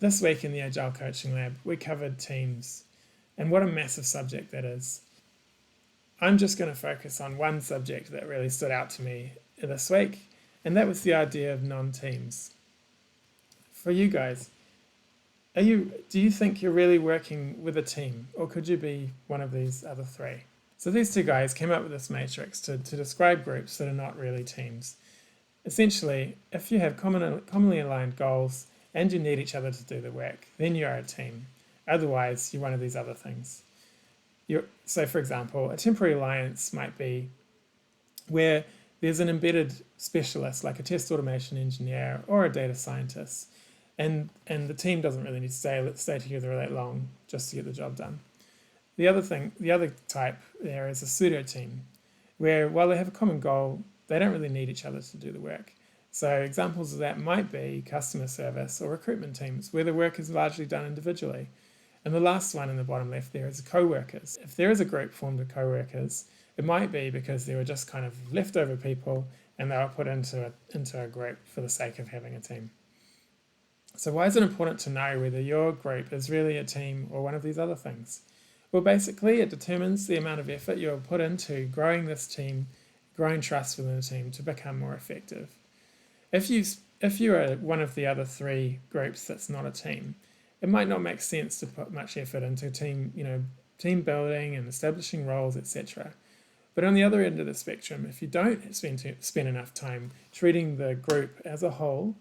This week in the Agile Coaching Lab, we covered teams, and what a massive subject that is. I'm just going to focus on one subject that really stood out to me this week, and that was the idea of non-teams. For you guys, do you think you're really working with a team, or could you be one of these other three? So these two guys came up with this matrix to describe groups that are not really teams. Essentially, if you have commonly aligned goals and you need each other to do the work, then you are a team. Otherwise, you're one of these other things. So for example, a temporary alliance might be where there's an embedded specialist like a test automation engineer or a data scientist, and the team doesn't really need to stay together that long just to get the job done. The other type there is a pseudo-team, where while they have a common goal, they don't really need each other to do the work. So examples of that might be customer service or recruitment teams, where the work is largely done individually. And the last one in the bottom left there is co-workers. If there is a group formed of co-workers, it might be because they were just kind of leftover people and they were put into a group for the sake of having a team. So why is it important to know whether your group is really a team or one of these other things? Well, basically, it determines the amount of effort you'll put into growing this team, growing trust within the team to become more effective. If you are one of the other three groups that's not a team, it might not make sense to put much effort into team building and establishing roles, etc. But on the other end of the spectrum, if you don't spend enough time treating the group as a whole,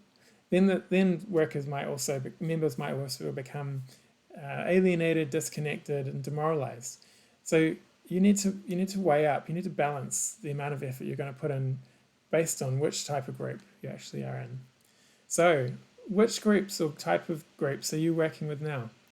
then members might also become alienated, disconnected, and demoralized. So you need to weigh up. You need to balance the amount of effort you're going to put in based on which type of group you actually are in. So which groups or type of groups are you working with now?